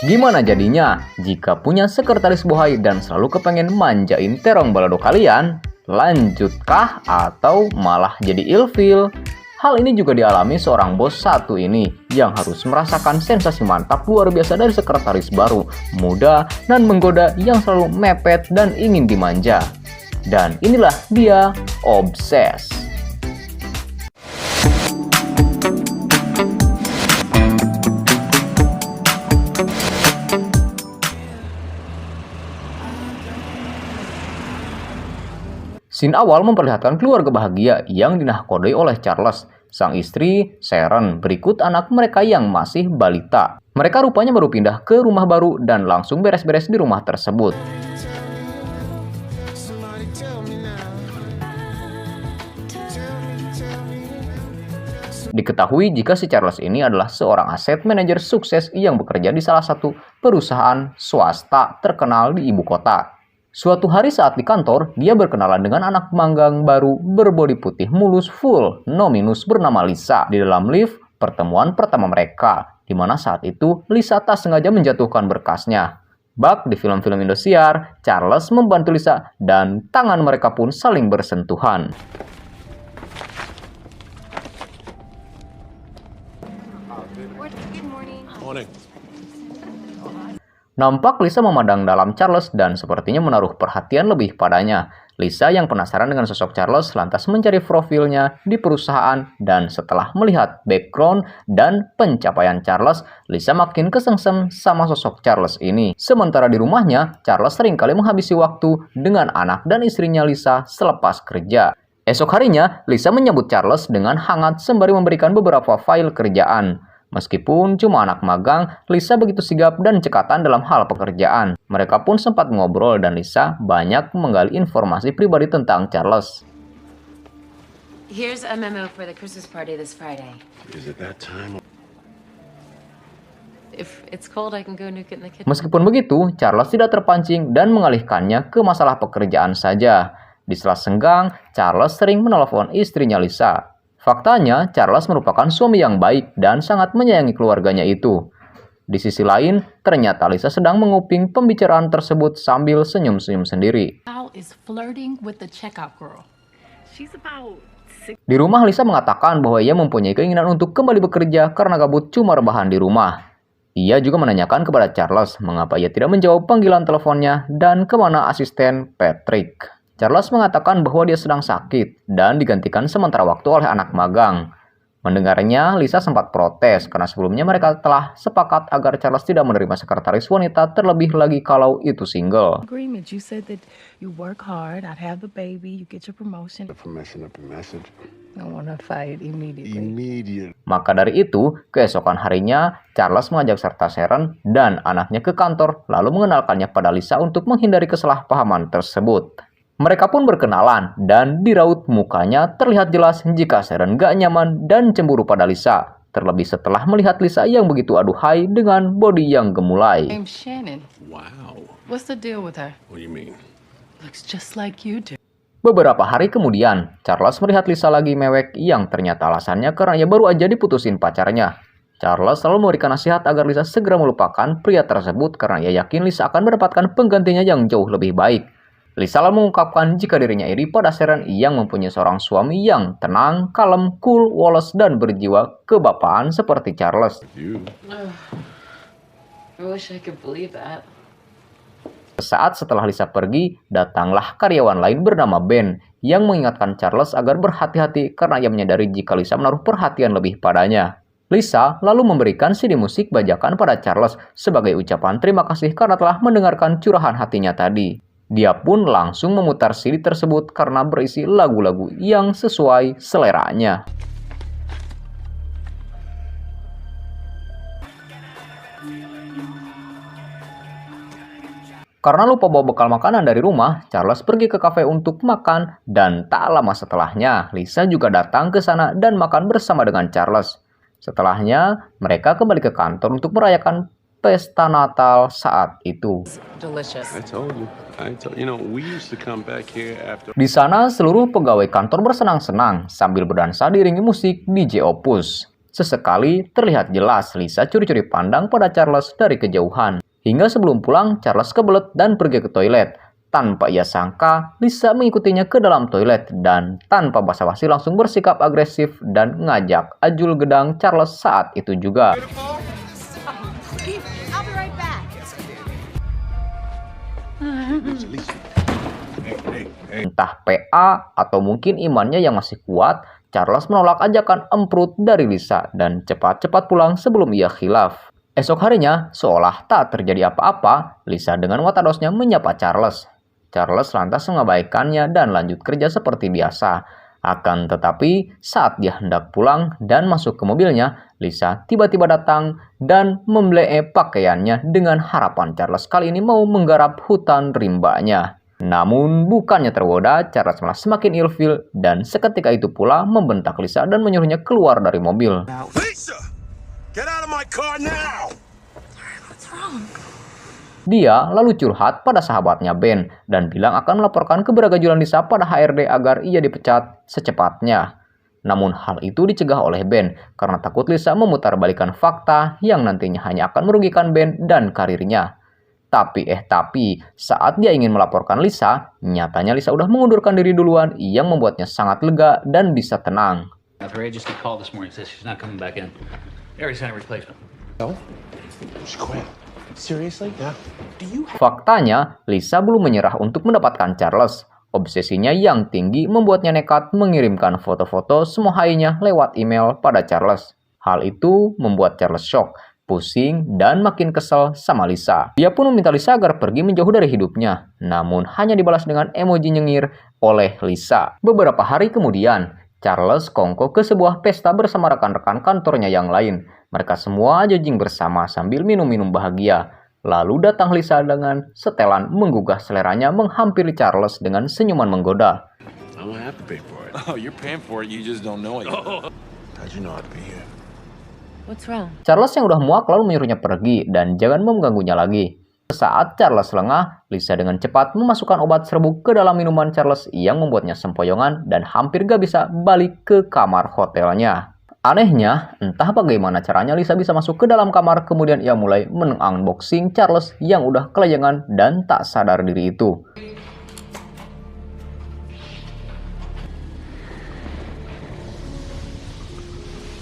Gimana jadinya jika punya sekretaris bohai dan selalu kepengen manjain terong balado kalian? Lanjutkah atau malah jadi ilfil? Hal ini juga dialami seorang bos satu ini yang harus merasakan sensasi mantap luar biasa dari sekretaris baru, muda dan menggoda yang selalu mepet dan ingin dimanja. Dan inilah dia obses. Scene awal memperlihatkan keluarga bahagia yang dinahkodai oleh Charles, sang istri, Sharon, berikut anak mereka yang masih balita. Mereka rupanya baru pindah ke rumah baru dan langsung beres-beres di rumah tersebut. Diketahui jika si Charles ini adalah seorang aset manajer sukses yang bekerja di salah satu perusahaan swasta terkenal di ibu kota. Suatu hari saat di kantor, dia berkenalan dengan anak manggang baru berbodi putih mulus full, no minus bernama Lisa. Di dalam lift, pertemuan pertama mereka, di mana saat itu Lisa tak sengaja menjatuhkan berkasnya. Bak di film-film Indosiar, Charles membantu Lisa dan tangan mereka pun saling bersentuhan. Nampak Lisa memandang dalam Charles dan sepertinya menaruh perhatian lebih padanya. Lisa yang penasaran dengan sosok Charles lantas mencari profilnya di perusahaan dan setelah melihat background dan pencapaian Charles, Lisa makin kesengsem sama sosok Charles ini. Sementara di rumahnya, Charles seringkali menghabisi waktu dengan anak dan istrinya Lisa selepas kerja. Esok harinya, Lisa menyambut Charles dengan hangat sembari memberikan beberapa file kerjaan. Meskipun cuma anak magang, Lisa begitu sigap dan cekatan dalam hal pekerjaan. Mereka pun sempat ngobrol dan Lisa banyak menggali informasi pribadi tentang Charles. Here's a memo for the Christmas party this Friday. Is it that time? If it's cold, I can go nuke it in the kitchen. Meskipun begitu, Charles tidak terpancing dan mengalihkannya ke masalah pekerjaan saja. Di sela senggang, Charles sering menelepon istrinya Lisa. Faktanya, Charles merupakan suami yang baik dan sangat menyayangi keluarganya itu. Di sisi lain, ternyata Lisa sedang menguping pembicaraan tersebut sambil senyum-senyum sendiri. Di rumah, Lisa mengatakan bahwa ia mempunyai keinginan untuk kembali bekerja karena gabut cuma rebahan di rumah. Ia juga menanyakan kepada Charles mengapa ia tidak menjawab panggilan teleponnya dan kemana asisten Patrick. Charles mengatakan bahwa dia sedang sakit dan digantikan sementara waktu oleh anak magang. Mendengarnya, Lisa sempat protes karena sebelumnya mereka telah sepakat agar Charles tidak menerima sekretaris wanita terlebih lagi kalau itu single. Maka dari itu, keesokan harinya, Charles mengajak serta Sharon dan anaknya ke kantor lalu mengenalkannya pada Lisa untuk menghindari kesalahpahaman tersebut. Mereka pun berkenalan dan di raut mukanya terlihat jelas jika Sharon gak nyaman dan cemburu pada Lisa. Terlebih setelah melihat Lisa yang begitu aduhai dengan bodi yang gemulai. I'm Shannon. Wow. What's the deal with her? What do you mean? Looks just like you do. Beberapa hari kemudian, Charles melihat Lisa lagi mewek yang ternyata alasannya karena ia baru aja diputusin pacarnya. Charles selalu memberikan nasihat agar Lisa segera melupakan pria tersebut karena ia yakin Lisa akan mendapatkan penggantinya yang jauh lebih baik. Lisa lalu mengungkapkan jika dirinya iri pada Sharon yang mempunyai seorang suami yang tenang, kalem, cool, woles, dan berjiwa kebapaan seperti Charles. I wish I could believe that. Saat setelah Lisa pergi, datanglah karyawan lain bernama Ben yang mengingatkan Charles agar berhati-hati karena ia menyadari jika Lisa menaruh perhatian lebih padanya. Lisa lalu memberikan CD musik bajakan pada Charles sebagai ucapan terima kasih karena telah mendengarkan curahan hatinya tadi. Dia pun langsung memutar CD tersebut karena berisi lagu-lagu yang sesuai seleranya. Karena lupa bawa bekal makanan dari rumah, Charles pergi ke kafe untuk makan dan tak lama setelahnya, Lisa juga datang ke sana dan makan bersama dengan Charles. Setelahnya, mereka kembali ke kantor untuk merayakan pesta Natal saat itu. Delicious. Di sana, seluruh pegawai kantor bersenang-senang sambil berdansa diiringi musik DJ Opus. Sesekali terlihat jelas Lisa curi-curi pandang pada Charles dari kejauhan. Hingga sebelum pulang, Charles kebelet dan pergi ke toilet. Tanpa ia sangka, Lisa mengikutinya ke dalam toilet dan tanpa basa-basi langsung bersikap agresif dan ngajak ajul gedang Charles saat itu juga. Entah PA atau mungkin imannya yang masih kuat, Charles menolak ajakan emprut dari Lisa dan cepat-cepat pulang sebelum ia khilaf. Esok harinya, seolah tak terjadi apa-apa, Lisa dengan watadosnya menyapa Charles. Charles lantas mengabaikannya dan lanjut kerja seperti biasa. Akan tetapi, saat dia hendak pulang dan masuk ke mobilnya, Lisa tiba-tiba datang dan membelee pakaiannya dengan harapan Charles kali ini mau menggarap hutan rimbanya. Namun, bukannya tergoda, Charles malah semakin ilfil dan seketika itu pula membentak Lisa dan menyuruhnya keluar dari mobil. Lisa, get out of my car now! What's wrong? Dia lalu curhat pada sahabatnya Ben dan bilang akan melaporkan keberagajulan Lisa pada HRD agar ia dipecat secepatnya. Namun hal itu dicegah oleh Ben karena takut Lisa memutarbalikan fakta yang nantinya hanya akan merugikan Ben dan karirnya. Tapi saat dia ingin melaporkan Lisa, nyatanya Lisa udah mengundurkan diri duluan yang membuatnya sangat lega dan bisa tenang. Ray just got called this morning, says she's not coming back in. They already sent a replacement. No? She quit. Seriously? Yeah. Faktanya, Lisa belum menyerah untuk mendapatkan Charles. Obsesinya yang tinggi membuatnya nekat mengirimkan foto-foto semua hainya lewat email pada Charles. Hal itu membuat Charles shock, pusing, dan makin kesal sama Lisa. Dia pun meminta Lisa agar pergi menjauh dari hidupnya, namun hanya dibalas dengan emoji nyengir oleh Lisa. Beberapa hari kemudian, Charles kongko ke sebuah pesta bersama rekan-rekan kantornya yang lain. Mereka semua jogging bersama sambil minum-minum bahagia. Lalu datang Lisa dengan setelan menggugah seleranya menghampiri Charles dengan senyuman menggoda. I'm gonna have to pay for it. Oh, you're paying for it, you just don't know it. How'd you know I'd be here? What's wrong? Charles yang udah muak lalu menyuruhnya pergi dan jangan mengganggunya lagi. Saat Charles lengah, Lisa dengan cepat memasukkan obat serbuk ke dalam minuman Charles yang membuatnya sempoyongan dan hampir gak bisa balik ke kamar hotelnya. Anehnya, entah bagaimana caranya Lisa bisa masuk ke dalam kamar, kemudian ia mulai men-unboxing Charles yang udah kelayangan dan tak sadar diri itu.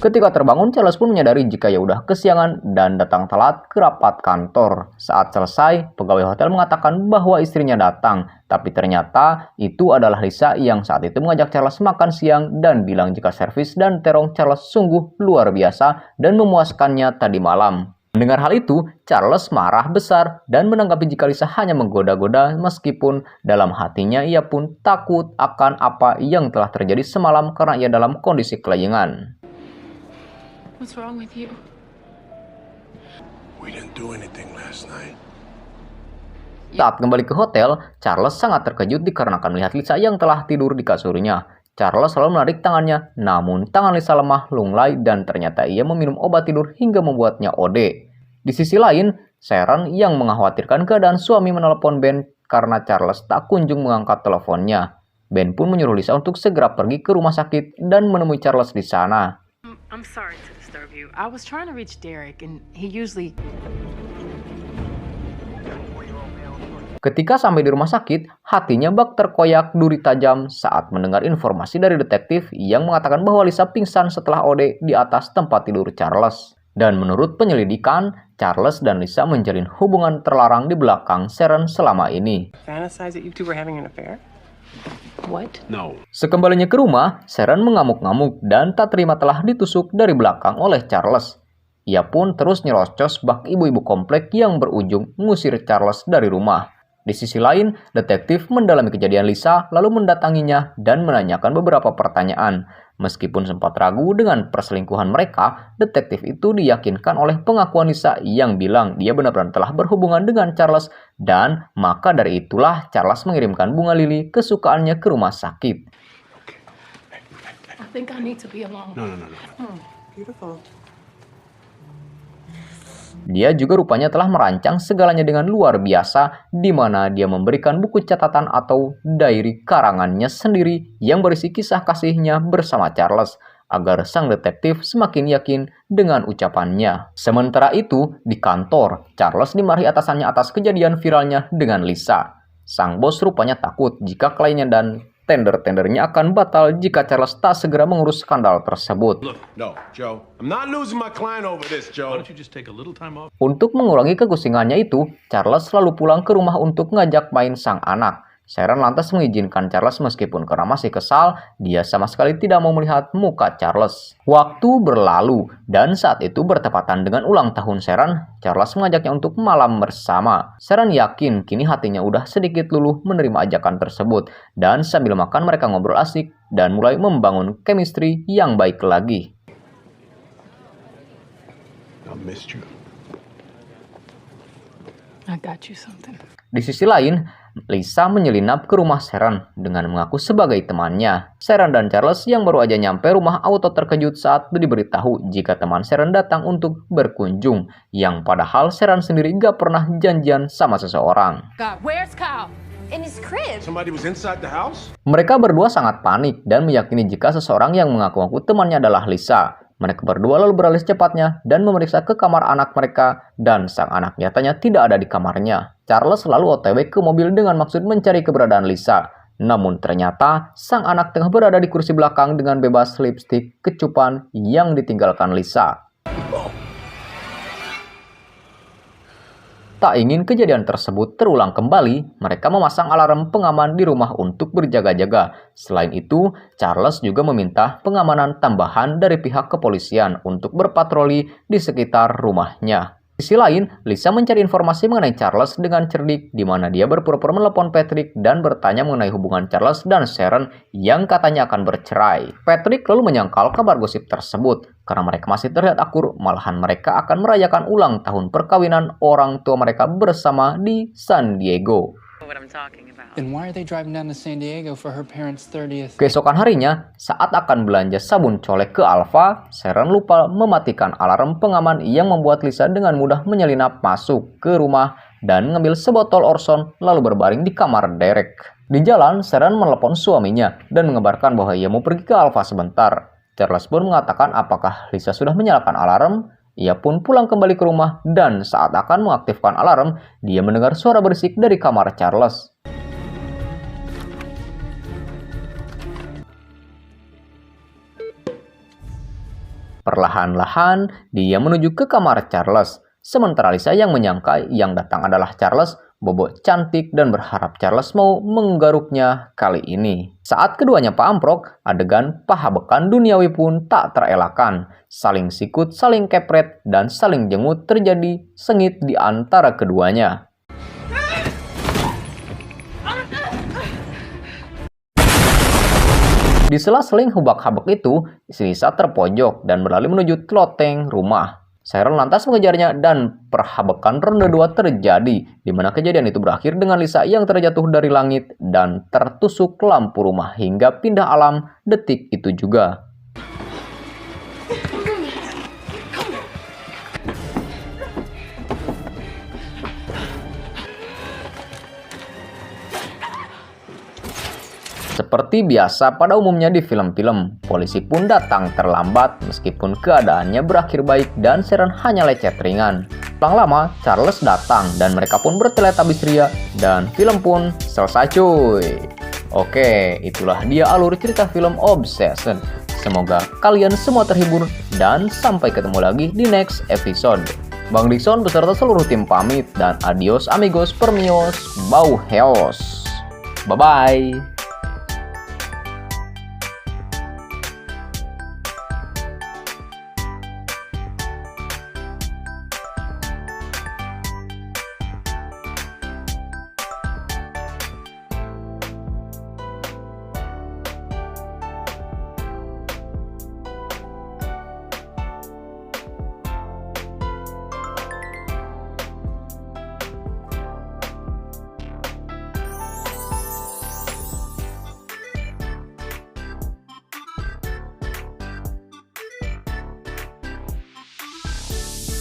Ketika terbangun, Charles pun menyadari jika ia udah kesiangan dan datang telat ke rapat kantor. Saat selesai, pegawai hotel mengatakan bahwa istrinya datang, tapi ternyata itu adalah Lisa yang saat itu mengajak Charles makan siang dan bilang jika servis dan terong Charles sungguh luar biasa dan memuaskannya tadi malam. Mendengar hal itu, Charles marah besar dan menanggapi jika Lisa hanya menggoda-goda meskipun dalam hatinya ia pun takut akan apa yang telah terjadi semalam karena ia dalam kondisi kelayangan. What's wrong with you? We didn't do anything last night. Saat kembali ke hotel, Charles sangat terkejut dikarenakan melihat Lisa yang telah tidur di kasurnya. Charles selalu menarik tangannya, namun tangan Lisa lemah, lunglai, dan ternyata ia meminum obat tidur hingga membuatnya OD. Di sisi lain, Sharon yang mengkhawatirkan keadaan suami menelepon Ben karena Charles tak kunjung mengangkat teleponnya. Ben pun menyuruh Lisa untuk segera pergi ke rumah sakit dan menemui Charles di sana. I'm sorry to disturb you. I was trying to reach Derek and he usually... Ketika sampai di rumah sakit, hatinya bak terkoyak duri tajam saat mendengar informasi dari detektif yang mengatakan bahwa Lisa pingsan setelah OD di atas tempat tidur Charles. Dan menurut penyelidikan, Charles dan Lisa menjalin hubungan terlarang di belakang Sharon selama ini. Fantasize that you two were having an affair? What? No. Sekembalinya ke rumah, Sharon mengamuk-ngamuk dan tak terima telah ditusuk dari belakang oleh Charles. Ia pun terus nyerocos bak ibu-ibu komplek yang berujung mengusir Charles dari rumah. Di sisi lain, detektif mendalami kejadian Lisa lalu mendatanginya dan menanyakan beberapa pertanyaan. Meskipun sempat ragu dengan perselingkuhan mereka, detektif itu diyakinkan oleh pengakuan Lisa yang bilang dia benar-benar telah berhubungan dengan Charles dan maka dari itulah Charles mengirimkan bunga lili kesukaannya ke rumah sakit. I think I need to be alone. No. Beautiful. Dia juga rupanya telah merancang segalanya dengan luar biasa, di mana dia memberikan buku catatan atau diary karangannya sendiri yang berisi kisah kasihnya bersama Charles. agar sang detektif semakin yakin dengan ucapannya. Sementara itu, di kantor, Charles dimarahi atasannya atas kejadian viralnya dengan Lisa. Sang bos rupanya takut jika kliennya dan tender-tendernya akan batal jika Charles tak segera mengurus skandal tersebut. No, Joe. I'm not losing my client over this, Why Joe. don't you just take a little time off? Untuk mengurangi kegusingannya itu, Charles selalu pulang ke rumah untuk ngajak main sang anak. Sharon lantas mengizinkan Charles meskipun karena masih kesal, dia sama sekali tidak mau melihat muka Charles. Waktu berlalu, dan saat itu bertepatan dengan ulang tahun Sharon, Charles mengajaknya untuk malam bersama. Sharon yakin kini hatinya udah sedikit luluh menerima ajakan tersebut, dan sambil makan mereka ngobrol asik dan mulai membangun chemistry yang baik lagi. I missed you. I got you something. Di sisi lain, Lisa menyelinap ke rumah Sharon dengan mengaku sebagai temannya. Sharon dan Charles yang baru aja nyampe rumah auto terkejut saat diberitahu jika teman Sharon datang untuk berkunjung, yang padahal Sharon sendiri gak pernah janjian sama seseorang. God, where's Kyle? In his crib. Somebody was inside the house? Mereka berdua sangat panik dan meyakini jika seseorang yang mengaku-ngaku temannya adalah Lisa. Mereka berdua lalu beralih secepatnya dan memeriksa ke kamar anak mereka, dan sang anak nyatanya tidak ada di kamarnya. Charles lalu OTW ke mobil dengan maksud mencari keberadaan Lisa. Namun ternyata sang anak tengah berada di kursi belakang dengan bebas lipstik kecupan yang ditinggalkan Lisa. Tak ingin kejadian tersebut terulang kembali, mereka memasang alarm pengaman di rumah untuk berjaga-jaga. Selain itu, Charles juga meminta pengamanan tambahan dari pihak kepolisian untuk berpatroli di sekitar rumahnya. Di sisi lain, Lisa mencari informasi mengenai Charles dengan cerdik, di mana dia berpura-pura menelepon Patrick dan bertanya mengenai hubungan Charles dan Sharon yang katanya akan bercerai. Patrick lalu menyangkal kabar gosip tersebut, karena mereka masih terlihat akur, malahan mereka akan merayakan ulang tahun perkawinan orang tua mereka bersama di San Diego. What I'm talking about. Then why are they driving down to San Diego for her parents' 30th? Keesokan harinya, saat akan belanja sabun colek ke Alfa, Sharon lupa mematikan alarm pengaman yang membuat Lisa dengan mudah menyelinap masuk ke rumah dan mengambil sebotol Orson lalu berbaring di kamar Derek. Di jalan, Sharon menelepon suaminya dan mengabarkan bahwa ia mau pergi ke Alfa sebentar. Charles pun mengatakan apakah Lisa sudah menyalakan alarm. Ia pun pulang kembali ke rumah dan saat akan mengaktifkan alarm, dia mendengar suara berisik dari kamar Charles. Perlahan-lahan, dia menuju ke kamar Charles. Sementara Lisa yang menyangka yang datang adalah Charles, bobok cantik dan berharap Charles mau menggaruknya kali ini. Saat keduanya paamprok, adegan pahabekan duniawi pun tak terelakkan. Saling sikut, saling kepret, dan saling jengut terjadi sengit di antara keduanya. Di sela-seling hubak-habak itu, Lisa terpojok dan berlari menuju loteng rumah. Sharon lantas mengejarnya dan perhabakan ronde 2 terjadi, di mana kejadian itu berakhir dengan Lisa yang terjatuh dari langit dan tertusuk lampu rumah hingga pindah alam detik itu juga. Seperti biasa pada umumnya di film-film, polisi pun datang terlambat meskipun keadaannya berakhir baik dan Sharon hanya lecet ringan. Selang lama, Charles datang dan mereka pun berteletabis ria dan film pun selesai cuy. Oke, itulah dia alur cerita film Obsession. Semoga kalian semua terhibur dan sampai ketemu lagi di next episode. Bang Dixon beserta seluruh tim pamit dan adios amigos permios, bau heos. Bye-bye.